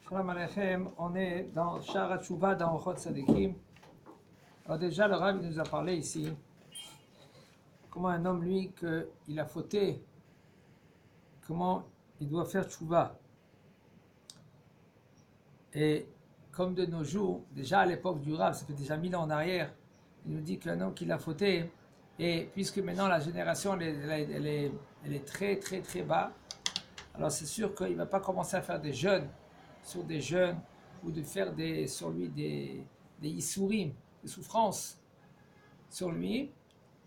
Shalom Aleichem, on est dans Shara Tshuva, dans Ochot Tzadikim. Alors déjà, le Rav nous a parlé ici, comment un homme, lui, qu'il a fauté, comment il doit faire Tshuva. Et comme de nos jours, déjà à l'époque du Rav, ça fait déjà 1000 ans en arrière, il nous dit qu'un homme qui a fauté, et puisque maintenant la génération, elle est très très très bas, alors c'est sûr qu'il ne va pas commencer à faire des jeûnes sur des jeûnes ou de faire sur lui des yissourim, des souffrances sur lui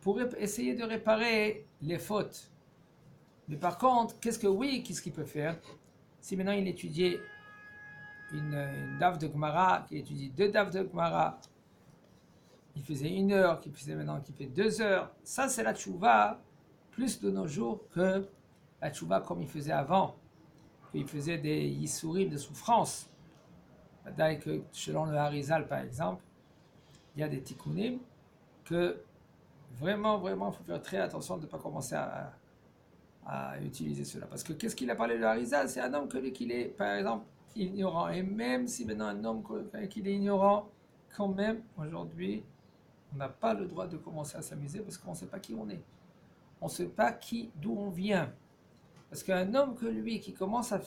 pour essayer de réparer les fautes. Mais par contre, qu'est-ce qu'il peut faire? Si maintenant il étudiait une daf de Gemara, qu'il étudie 2 daf de Gemara, il faisait 1 heure, qu'il fait 2 heures, ça c'est la tchouva plus de nos jours que la tchouva comme il faisait avant. Il faisait des yissourim, des souffrances. Que selon le Harizal par exemple, il y a des tikkunim que vraiment, il faut faire très attention de ne pas commencer à utiliser cela. Parce que qu'est-ce qu'il a parlé de Harizal? C'est un homme qu'il est, par exemple, ignorant. Et même si maintenant un homme qu'il est ignorant, quand même, aujourd'hui, on n'a pas le droit de commencer à s'amuser parce qu'on ne sait pas qui on est. On ne sait pas d'où on vient. Parce qu'un homme que lui, qui commence à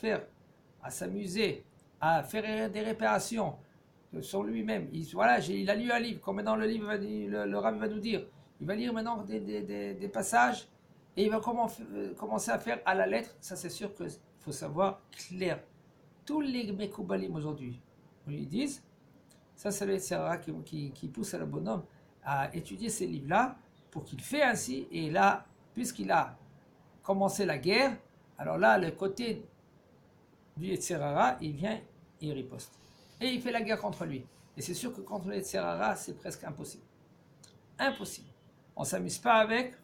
s'amuser, à faire des réparations sur lui-même, il a lu un livre, comme maintenant le livre, le Rav va nous dire, il va lire maintenant des passages, et il va commencer à faire à la lettre. Ça c'est sûr qu'il faut savoir clair. Tous les Mekoubalim aujourd'hui, ils disent, ça c'est le Sera qui pousse le bonhomme à étudier ces livres-là, pour qu'il fait ainsi, et là, puisqu'il a commencé la guerre, alors là, le côté du Yetzirara, il vient et il riposte. Et il fait la guerre contre lui. Et c'est sûr que contre le Yetzirara, c'est presque impossible. Impossible. On ne s'amuse pas avec.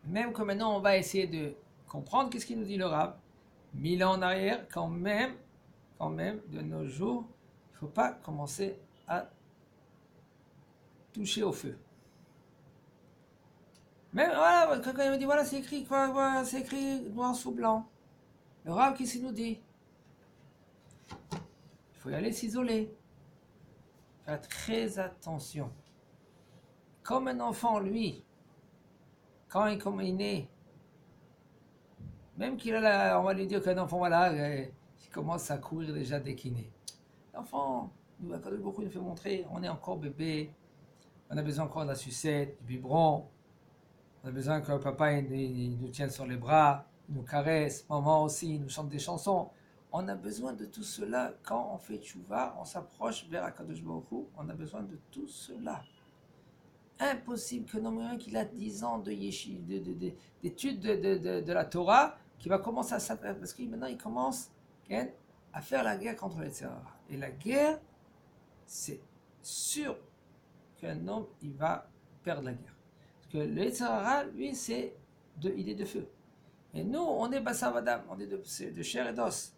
Même que maintenant, on va essayer de comprendre qu'est-ce qu'il nous dit le Rav. 1000 ans en arrière, quand même, de nos jours, il ne faut pas commencer à toucher au feu. Même, voilà, quand il me dit, voilà, c'est écrit, quoi, c'est écrit noir sur blanc. Le Rav, qu'est-ce qu'il nous dit? Il faut y aller s'isoler. Faire très attention. Comme un enfant, lui, quand il est né, même on va lui dire qu'un enfant, voilà, il commence à courir déjà dès qu'il est né. L'enfant, quand beaucoup nous fait montrer, on est encore bébé, on a besoin encore de la sucette, du biberon, on a besoin que papa il nous tienne sur les bras, il nous caresse, maman aussi, il nous chante des chansons. On a besoin de tout cela quand on fait tchouva, on s'approche vers Akadosh Baruch Hu, on a besoin de tout cela. Impossible que non qu'il a 10 ans d'études de la Torah, qui va commencer à s'apprendre, parce que maintenant il commence à faire la guerre contre les Yetzirara. Et la guerre, c'est sûr qu'un homme, il va perdre la guerre. Parce que le Yetzirara, lui, il est de feu. Et nous, on est Bassavadam, on est de chair et d'os.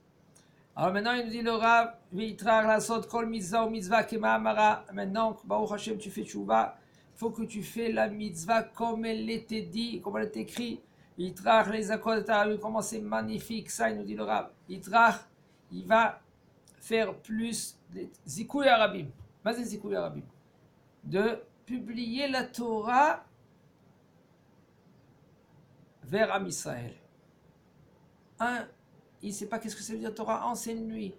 Alors maintenant, il nous dit le Rav, Vitrar la sot kol mitzvah ou mitzvah kema amara. Maintenant, Baruch Hashem, tu fais tchouva, il faut que tu fais la mitzvah comme elle était dit, comme elle est écrite. Vitrar les akot tarabim, comment c'est magnifique, ça, il nous dit le Rav. Vitrar, il va faire plus de zikouy arabim. Vas-y, zikouy arabim. De publier la Torah vers Am Israël. Il ne sait pas qu'est-ce que ça veut dire Torah, enseigne-lui.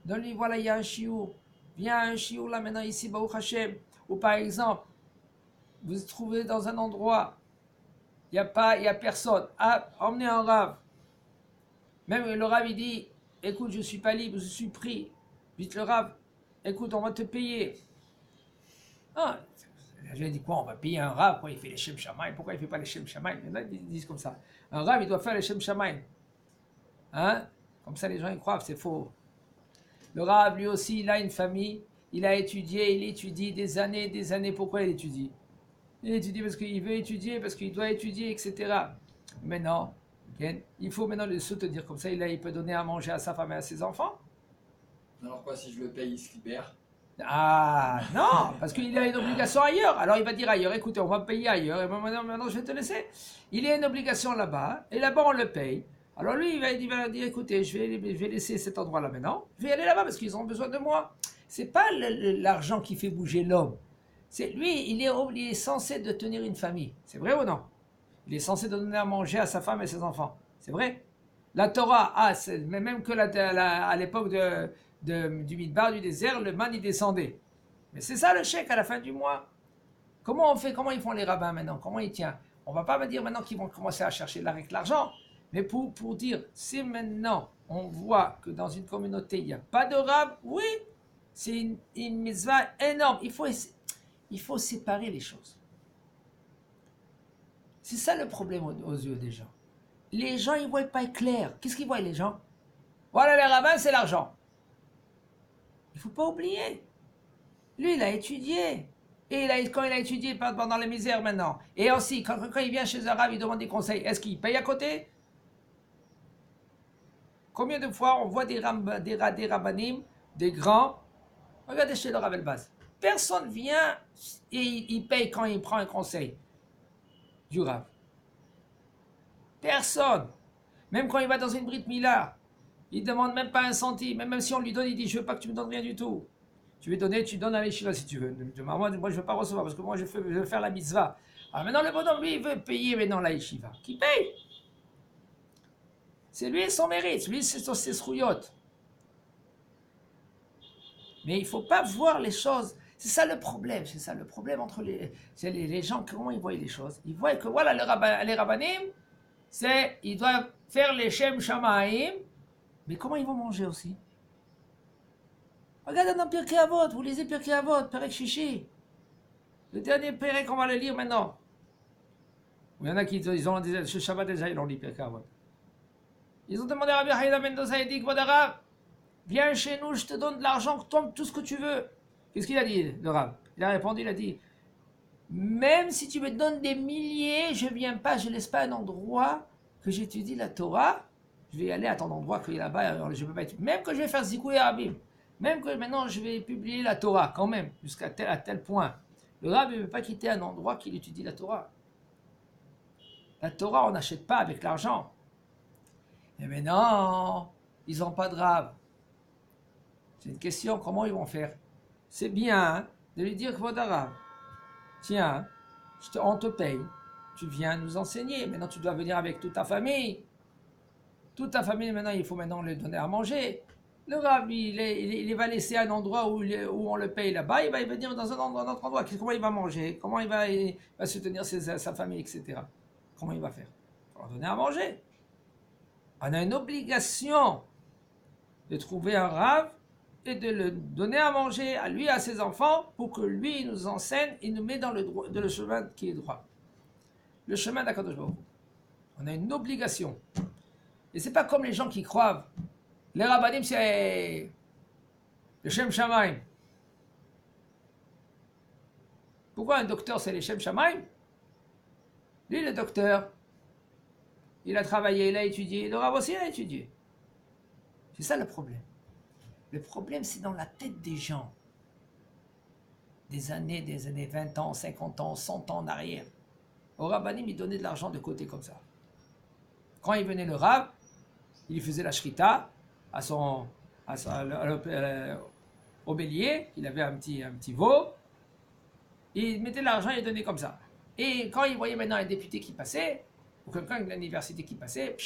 Donne-lui, voilà, il y a un chiour. Viens à un chiour là maintenant ici, Baruch Hashem. Ou par exemple, vous vous trouvez dans un endroit, il n'y a personne. Emmenez un Rav. Même le Rav, il dit, écoute, je ne suis pas libre, je suis pris. Dites le Rav, écoute, on va te payer. Je lui ai dit quoi, on va payer un Rav, pourquoi il fait les Shem Shamaim, pourquoi il ne fait pas les Shem Shamaim? Ils disent comme ça. Un Rav, il doit faire les Shem Shamaim. Comme ça les gens ils croient, c'est faux. Le Rav lui aussi il a une famille, il a étudié, il étudie des années. Pourquoi il étudie? Il étudie parce qu'il veut étudier, parce qu'il doit étudier, etc. Mais non, il faut maintenant le soutenir comme ça, il peut donner à manger à sa femme et à ses enfants. Alors quoi, si je le paye, il se libère? Non, parce qu'il a une obligation ailleurs. Alors il va dire ailleurs, écoutez, on va payer ailleurs, et maintenant je vais te laisser. Il y a une obligation là-bas, et là-bas on le paye. Alors lui, il va dire, écoutez, je vais laisser cet endroit-là maintenant. Je vais aller là-bas parce qu'ils ont besoin de moi. C'est pas l'argent qui fait bouger l'homme. C'est lui, il est censé de tenir une famille. C'est vrai ou non? Il est censé donner à manger à sa femme et ses enfants. C'est vrai? La Torah, mais même que à l'époque du Midbar, du désert, le man il descendait. Mais c'est ça le chèque à la fin du mois. Comment on fait? Comment ils font les rabbins maintenant? Comment ils tiennent? On va pas me dire maintenant qu'ils vont commencer à chercher avec l'argent, mais pour dire, si maintenant on voit que dans une communauté il n'y a pas de rabbin, oui, c'est une mitzvah énorme. Il faut séparer les choses. C'est ça le problème aux yeux des gens. Les gens, ils ne voient pas clair. Qu'est-ce qu'ils voient les gens? Voilà, les rabbins, c'est l'argent. Il ne faut pas oublier. Lui, il a étudié. Et quand il a étudié pendant la misère maintenant. Et aussi, quand il vient chez un rabbin, il demande des conseils. Est-ce qu'il paye à côté? Combien de fois on voit des rabbanim, des grands? Regardez chez le Rav Elbaz. Personne vient et il paye quand il prend un conseil du Rav. Personne. Même quand il va dans une Brit Mila, il ne demande même pas un centime. Même si on lui donne, il dit, je ne veux pas que tu me donnes rien du tout. Tu veux donner, tu donnes à l'Yeshiva si tu veux. Moi, je ne veux pas recevoir parce que moi, je veux faire la mitzvah. Alors maintenant, le bonhomme, lui, il veut payer maintenant la Yeshiva. Qui paye? C'est lui son mérite. Lui, c'est ses srouillottes. Mais il ne faut pas voir les choses. C'est ça le problème. C'est ça le problème entre les gens. Comment ils voient les choses? Ils voient que voilà, les rabbanim, ils doivent faire les Shem Shamaim. Mais comment ils vont manger aussi? Regardez dans Pirkei Avot, vous lisez Pirkei Avot, Perek Shishi. Le dernier Perek, on va le lire maintenant. Il y en a qui ont ce Shabbat déjà, ils l'ont lu Pirkei Avot. Ils ont demandé à Rabbi Haïda Mendoza, il dit, Kvodara, viens chez nous, je te donne de l'argent, tombe tout ce que tu veux. Qu'est-ce qu'il a dit, le Rav? Il a répondu, il a dit, même si tu me donnes des milliers, je ne viens pas, je ne laisse pas un endroit que j'étudie la Torah. Je vais aller à ton endroit qu'il y a là-bas, je peux pas être. Même que je vais faire Zikoué Arabim, même que maintenant je vais publier la Torah, quand même, jusqu'à tel point. Le Rav ne veut pas quitter un endroit qu'il étudie la Torah. La Torah, on n'achète pas avec l'argent. Mais maintenant, ils n'ont pas de Rav. C'est une question, comment ils vont faire? C'est bien hein, de lui dire, Kvodara, tiens, on te paye, tu viens nous enseigner, maintenant tu dois venir avec toute ta famille. Toute ta famille, maintenant, il faut maintenant lui donner à manger. Le Rav, il va laisser un endroit où on le paye là-bas, il va venir dans un autre endroit. Comment il va manger? Comment il va soutenir sa famille, etc. Comment il va faire? Il faut leur donner à manger. On a une obligation de trouver un Rav et de le donner à manger à lui et à ses enfants pour que lui il nous enseigne, il nous met dans le chemin qui est droit. Le chemin d'Akadosh Baruch Hu. On a une obligation. Et c'est pas comme les gens qui croient. Les rabbanim, c'est le Shem Shamaim. Pourquoi un docteur, c'est les Shem Shamaim? Lui, le docteur, il a travaillé, il a étudié. Le Rav aussi, il a étudié. C'est ça le problème. Le problème, c'est dans la tête des gens. Des années, 20 ans, 50 ans, 100 ans en arrière. Au rabbanim, il donnait de l'argent de côté comme ça. Quand il venait le Rav, il faisait la shrita au bélier, il avait un petit veau, il mettait l'argent et il donnait comme ça. Et quand il voyait maintenant un député qui passait, ou quelqu'un de l'université qui passait,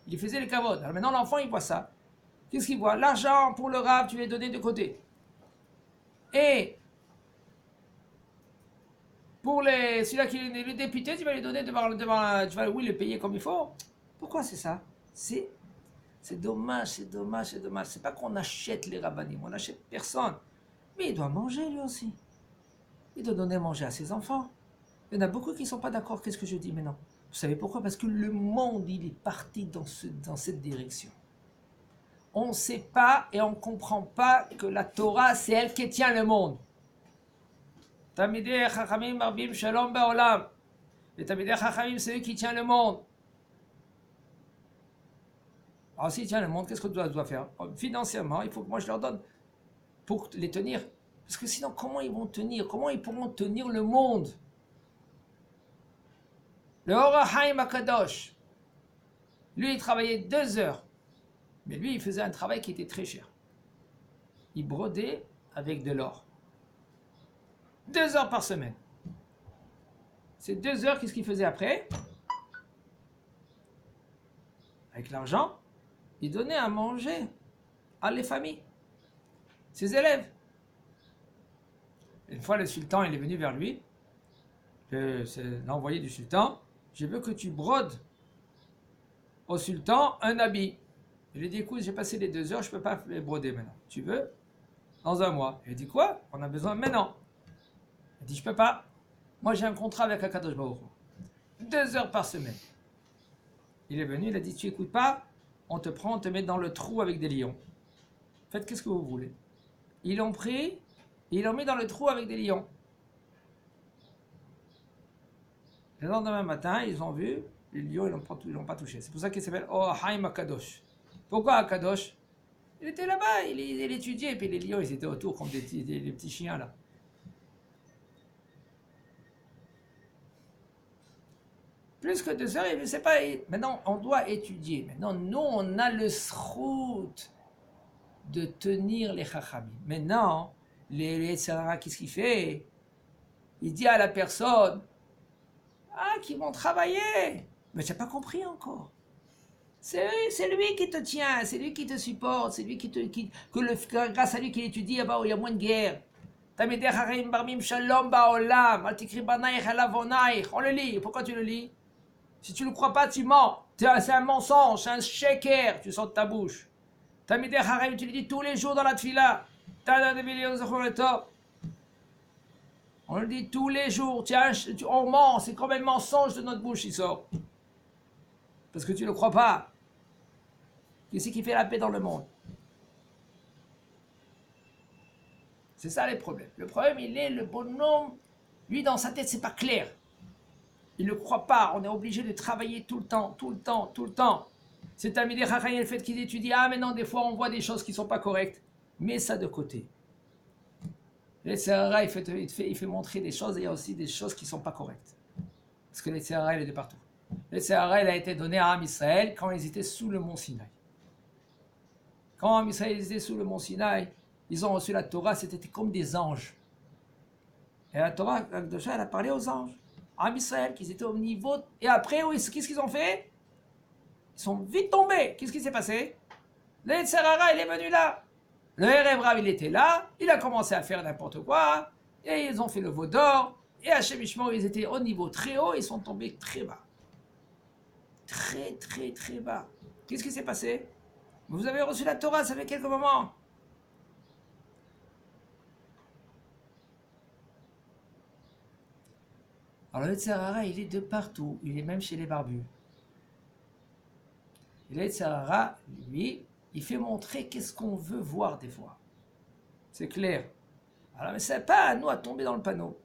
il faisait le kavod. Alors maintenant l'enfant il voit ça. Qu'est-ce qu'il voit? L'argent pour le Rav, tu l'as donné de côté. Et pour celui-là qui est le député, tu vas lui donner tu vas le payer comme il faut. Pourquoi c'est ça? C'est dommage. C'est pas qu'on achète les rabbanim, on n'achète personne. Mais il doit manger lui aussi. Il doit donner à manger à ses enfants. Il y en a beaucoup qui ne sont pas d'accord. Qu'est-ce que je dis maintenant? Vous savez pourquoi? Parce que le monde, il est parti dans cette direction. On ne sait pas et on ne comprend pas que la Torah, c'est elle qui tient le monde. Tamidei Chachamim Marbim Shalom Ba'olam. Les Tamidei Chachamim, c'est eux qui tiennent le monde. Alors s'ils tiennent le monde, qu'est-ce que tu dois faire? Financièrement, il faut que moi je leur donne pour les tenir. Parce que sinon, comment ils vont tenir? Comment ils pourront tenir le monde? Le Or HaChaim HaKadosh, Lui, il travaillait 2 heures. Mais lui, il faisait un travail qui était très cher. Il brodait avec de l'or. 2 heures par semaine. Ces 2 heures, qu'est-ce qu'il faisait après? Avec l'argent, il donnait à manger à les familles, ses élèves. Une fois, le sultan, il est venu vers lui. C'est l'envoyé du sultan. Je veux que tu brodes au sultan un habit. Il lui dit, écoute, j'ai passé les 2 heures, je ne peux pas les broder maintenant. Tu veux? Dans un mois. Il dit, quoi? On a besoin maintenant. Il dit, je ne peux pas. Moi, j'ai un contrat avec Akadosh Baruch Hu. 2 heures par semaine. Il est venu, il a dit, tu n'écoutes pas? On te prend, on te met dans le trou avec des lions. Faites qu'est-ce que vous voulez. Ils l'ont pris, ils l'ont mis dans le trou avec des lions. Le lendemain matin, ils ont vu, les lions, ils l'ont pas touché. C'est pour ça qu'il s'appelle Ohaim Akadosh. Pourquoi Akadosh? Il était là-bas, il étudiait, et puis les lions, ils étaient autour comme des petits chiens là. Plus que 2 heures, il ne sait pas. Maintenant, on doit étudier. Maintenant, nous, on a le srout de tenir les chachamim. Maintenant, les Sarah, qu'est-ce qu'il fait? Il dit à la personne, qu'ils vont travailler. Mais tu n'as pas compris encore. C'est lui qui te tient, c'est lui qui te supporte, c'est lui grâce à lui qu'il étudie, il y a moins de guerre. On le lit. Pourquoi tu le lis? Si tu ne le crois pas, tu mens. C'est un mensonge, c'est un shaker, tu sors de ta bouche. Tamidei Harim, tu le dis tous les jours dans la tfila. On le dit tous les jours. On ment, c'est comme un mensonge de notre bouche, il sort. Parce que tu ne le crois pas. Qui c'est qui fait la paix dans le monde? C'est ça les problèmes. Le problème, il est le bonhomme. Lui, dans sa tête, c'est pas clair. Il ne croit pas. On est obligé de travailler tout le temps, tout le temps, tout le temps. C'est Talmidei Chachamim, le fait qu'il étudie. Ah, mais non, des fois, on voit des choses qui ne sont pas correctes. Mets ça de côté. Le Sahara, il fait montrer des choses, et il y a aussi des choses qui ne sont pas correctes. Parce que le Sahara, il est de partout. Le Sahara, il a été donné à Am Israël quand ils étaient sous le mont Sinaï. Quand Am Israël était sous le mont Sinaï, ils ont reçu la Torah, c'était comme des anges. Et la Torah, elle a parlé aux anges. Am Israël, qui étaient au niveau. Et après, qu'est-ce qu'ils ont fait? Ils sont vite tombés. Qu'est-ce qui s'est passé? Le Yetzer Hara, il est venu là. Le Erev Rav, il était là. Il a commencé à faire n'importe quoi. Et ils ont fait le veau d'or. Et Hachem Ishmael, ils étaient au niveau très haut. Ils sont tombés très bas. Très, très, très bas. Qu'est-ce qui s'est passé? Vous avez reçu la Torah, ça fait quelques moments. Alors le Yetzer Hara, il est de partout. Il est même chez les barbus. Et le Yetzer Hara, lui, il fait montrer qu'est-ce qu'on veut voir des fois. C'est clair. Alors, mais c'est pas à nous à tomber dans le panneau.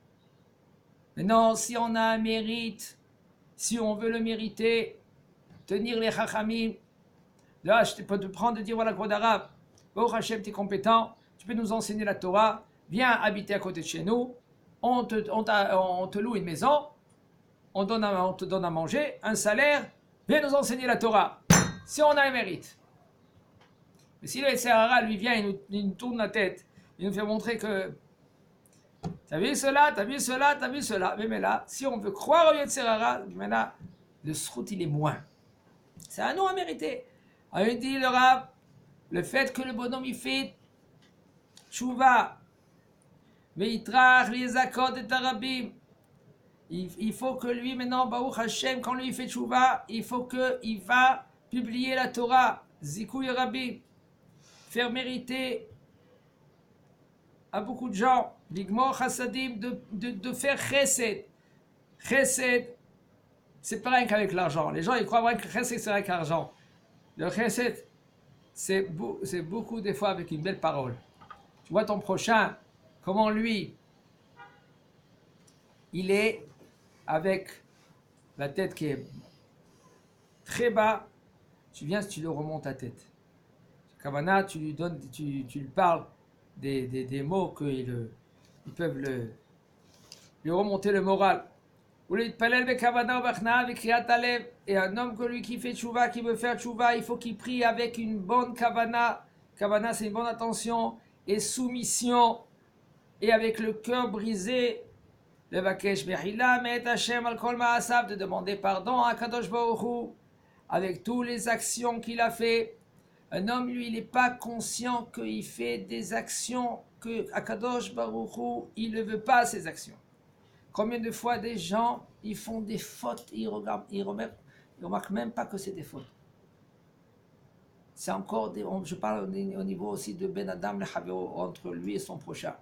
Mais non, si on a un mérite, si on veut le mériter, tenir les chachamim, là, je peux te prendre de dire, voilà, gros d'arabe, Baruch Hashem, tu es compétent, tu peux nous enseigner la Torah, viens habiter à côté de chez nous, on te loue une maison, on te donne à manger, un salaire, viens nous enseigner la Torah. Si on a un mérite. Mais si le Yetzer Hara, lui vient, il nous tourne la tête, il nous fait montrer que t'as vu cela, t'as vu cela, t'as vu cela. Mais là, si on veut croire au Yetzer Hara, maintenant, le srout, il est moins. C'est à nous à mériter. Alors, il dit le Rav, le fait que le bonhomme, il fait tchouva, veitrach, les akod et tarabim, il faut que lui, maintenant, Baruch Hashem, quand lui, il fait tchouva, il faut qu'il va publier la Torah, Zikouy Rabbi, faire mériter à beaucoup de gens, Bigmor Chassadim, de faire chesed. Chesed, c'est pas rien qu'avec l'argent. Les gens, ils croient vraiment que chesed, c'est avec l'argent. Le chesed, c'est beaucoup des fois avec une belle parole. Tu vois ton prochain, comment lui, il est avec la tête qui est très bas, tu viens, tu le remontes ta tête. Kavana, tu lui donnes, tu lui parles des mots qu'ils peuvent lui remonter le moral. Et un homme que lui qui fait tchouva, qui veut faire tchouva, il faut qu'il prie avec une bonne kavana. Kavana, c'est une bonne attention et soumission. Et avec le cœur brisé, de demander pardon à Kadosh Baruch Hu avec toutes les actions qu'il a fait. Un homme, lui, il n'est pas conscient qu'il fait des actions que Akadosh Baruch Hu, il ne veut pas ces actions. Combien de fois des gens, ils font des fautes, ils remarquent même pas que c'est des fautes. C'est encore, je parle au niveau aussi de Ben Adam, le Haviro, entre lui et son prochain.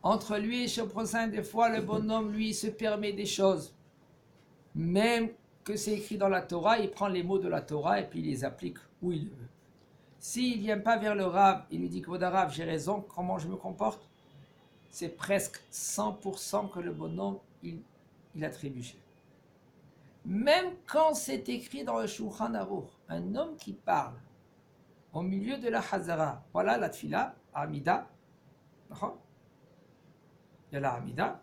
Entre lui et son prochain, des fois, le bonhomme, lui, se permet des choses. Même que c'est écrit dans la Torah, il prend les mots de la Torah et puis il les applique où il veut. S'il ne vient pas vers le Rav, il lui dit que Rav, j'ai raison, comment je me comporte, c'est presque 100% que le bonhomme, il a trébuché. Même quand c'est écrit dans le Shulchan Aruch, un homme qui parle au milieu de la Hazara, voilà la Tfila, Amida, il y a la Amida,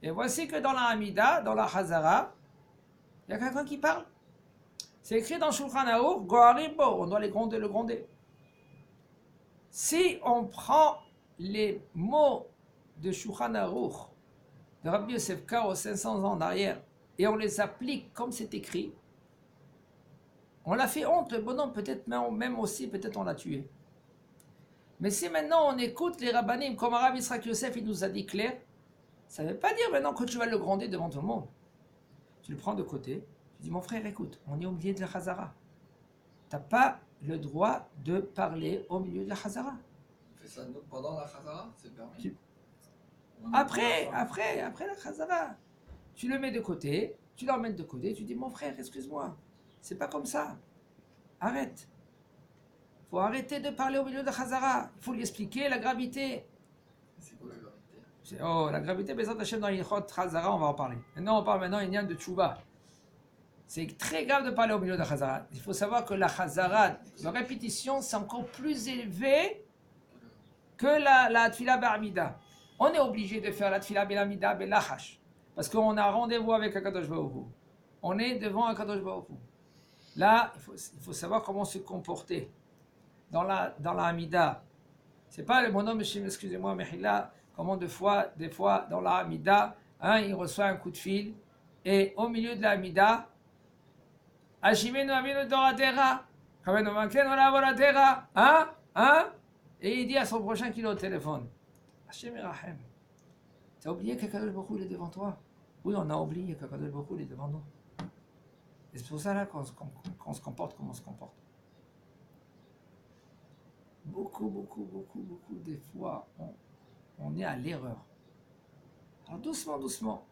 et voici que dans la Amida, dans la Hazara, il y a quelqu'un qui parle. C'est écrit dans Shulchan Aruch, Goharibo, on doit le gronder. Si on prend les mots de Shulchan Aruch, de Rabbi Yosef Karo 500 ans en arrière, et on les applique comme c'est écrit, on l'a fait honte, le bonhomme, peut-être même aussi, peut-être on l'a tué. Mais si maintenant on écoute les rabbanim, comme Rabbi Yitzhak Yosef, il nous a dit clair, ça ne veut pas dire maintenant que tu vas le gronder devant tout le monde. Tu le prends de côté, tu dis, mon frère, écoute, on est au milieu de la Chazara. Tu n'as pas le droit de parler au milieu de la Chazara. On fait ça pendant la Chazara, c'est permis. Après la Chazara, tu le mets de côté, tu l'emmènes de côté, tu dis, mon frère, excuse-moi, c'est pas comme ça. Arrête. Il faut arrêter de parler au milieu de la Chazara. Il faut lui expliquer la gravité. C'est quoi la gravité? La gravité, Bezat Hashem dans l'Ilchot Chazara, on va en parler. Maintenant, on parle maintenant il y a de Tchouba. C'est très grave de parler au milieu de la Chazara. Il faut savoir que la Chazara, la répétition, c'est encore plus élevé que la Tfila Ba'amida. On est obligé de faire la Tfila Ba'amida Belachash. Parce qu'on a rendez-vous avec Akadosh Baruch Hu. On est devant Akadosh Baruch Hu. Là, il faut savoir comment se comporter dans la Hamida. C'est pas le bonhomme, excusez-moi, mais là, comment des fois, dans la Hamida, il reçoit un coup de fil, et au milieu de la Hamida, Hashimenu Avinu Doratera, Kamenu Mankenu Lavoratera, et il dit à son prochain qu'il est au téléphone, Hashem Irachem, tu as oublié que Kadosh Baruch Hu est devant toi? Oui, on a oublié que Kadosh Baruch Hu est devant nous. Et c'est pour ça là qu'on se comporte comme on se comporte. Beaucoup, des fois, on est à l'erreur. Alors doucement,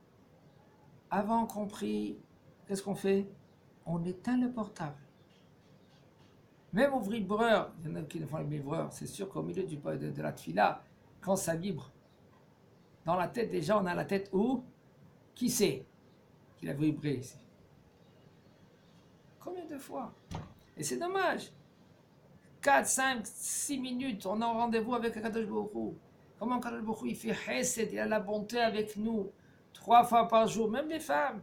avant qu'on prie, qu'est-ce qu'on fait? On éteint le portable. Même au vibreur, il y en a qui ne font le vibreur, c'est sûr qu'au milieu de la tfila, quand ça vibre, dans la tête, déjà on a la tête où? Qui sait qu'il a vibré ici? Combien de fois? Et c'est dommage. 4, 5, 6 minutes, on a un rendez-vous avec Akadosh Baruch Hu. Comment Akadosh Baruch Hu, il fait chesed, il a la bonté avec nous, 3 fois par jour, même les femmes.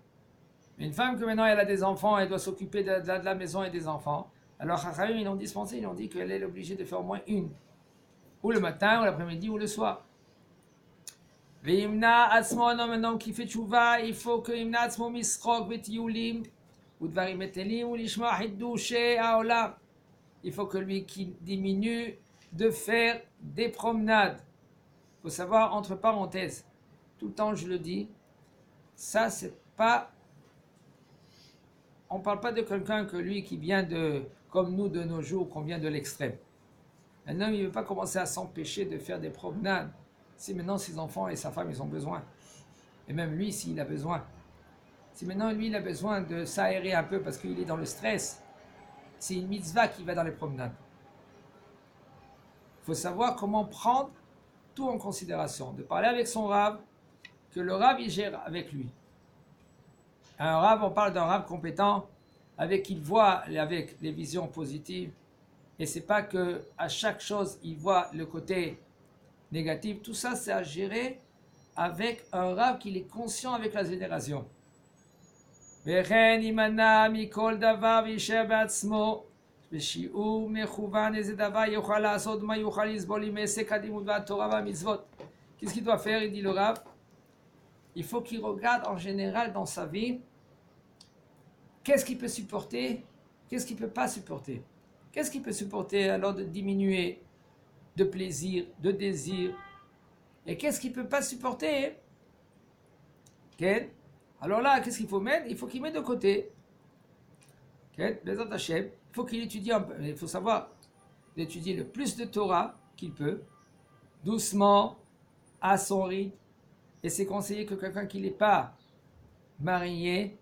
Une femme que maintenant elle a des enfants, elle doit s'occuper de la maison et des enfants. Alors Chachamim, ils l'ont dispensé, ils ont dit qu'elle est obligée de faire au moins une. Ou le matin, ou l'après-midi, ou le soir. Veimna atzmo, un homme qui fait tchouva, il faut que imna atzmo misrok betiyulim, ou dvarim etelim, ou lishma hiddushe haolam. Il faut que lui qui diminue de faire des promenades. Il faut savoir, entre parenthèses, tout le temps je le dis, ça c'est pas... On ne parle pas de quelqu'un que lui qui vient de, comme nous de nos jours, qu'on vient de l'extrême. Un homme, il ne veut pas commencer à s'empêcher de faire des promenades si maintenant ses enfants et sa femme, ils ont besoin. Et même lui, s'il a besoin. Si maintenant lui, il a besoin de s'aérer un peu parce qu'il est dans le stress, c'est une mitzvah qui va dans les promenades. Il faut savoir comment prendre tout en considération. De parler avec son rave, que le rave, il gère avec lui. Un rave, on parle d'un rave compétent, avec qui il voit avec les visions positives. Et c'est pas que à chaque chose, il voit le côté négatif. Tout ça, c'est à gérer avec un Rav qui est conscient avec la génération. וכן יימנע מכל דבר וישאר בעצמו בשיעור מכוון איזה דבר יוכל לעשות מה יוכל לסבול עם עסק הלימוד והתורה והמצוות. Qu'est-ce qu'il doit faire? Il dit le Rav. Il faut qu'il regarde en général dans sa vie qu'est-ce qu'il peut supporter, qu'est-ce qu'il ne peut pas supporter. Qu'est-ce qu'il peut supporter alors de diminuer de plaisir, de désir. Et qu'est-ce qu'il ne peut pas supporter? Okay. Alors là, qu'est-ce qu'il faut mettre? Il faut qu'il mette de côté. Okay. Il faut qu'il étudie un peu. Il faut savoir d'étudier le plus de Torah qu'il peut, doucement, à son rythme. Et c'est conseillé que quelqu'un qui n'est pas marié,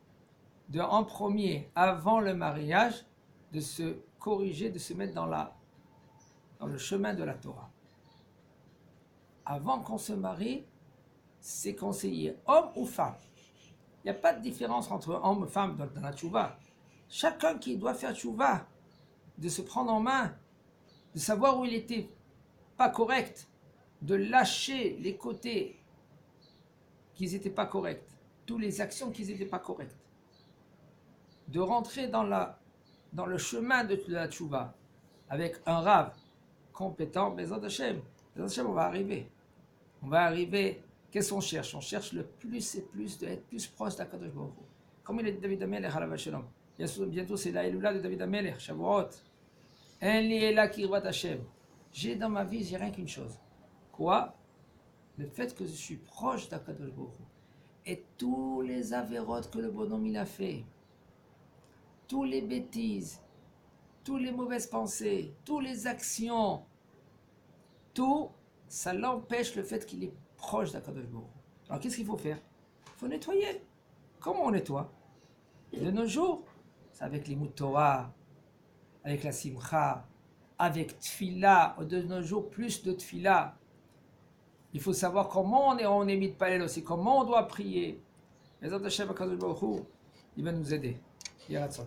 en premier, avant le mariage, de se corriger, de se mettre dans le chemin de la Torah. Avant qu'on se marie, c'est conseillé, homme ou femme. Il n'y a pas de différence entre homme et femme dans la tchouva. Chacun qui doit faire tchouva, de se prendre en main, de savoir où il était pas correct, de lâcher les côtés qui n'étaient pas corrects, toutes les actions qui n'étaient pas correctes, de rentrer dans le chemin de la tchouva avec un Rav compétent, Bezat Hashem, on va arriver. On va arriver. Qu'est-ce qu'on cherche? On cherche le plus et plus d'être plus proche d'Akadosh Baruch Hu. Comme il est David Amelech, Alav Shalom. Bientôt, c'est la Elula de David Amelech, Shavuot. En li ela kirvat Hashem. J'ai dans ma vie, j'ai rien qu'une chose. Quoi? Le fait que je suis proche d'Akadosh Baruch Hu. Et tous les avérotes que le bonhomme il a fait, tous les bêtises, toutes les mauvaises pensées, toutes les actions, tout, ça l'empêche le fait qu'il est proche d'Akadosh Baruch Hu. Alors qu'est-ce qu'il faut faire? Il faut nettoyer. Comment on nettoie? De nos jours, c'est avec les Torah, avec la Simcha, avec Tfila, de nos jours plus de Tfila. Il faut savoir comment on est mis de palais aussi, comment on doit prier. Les autres Hashem Akadosh Baruch Hu, il va nous aider. Yaratzon.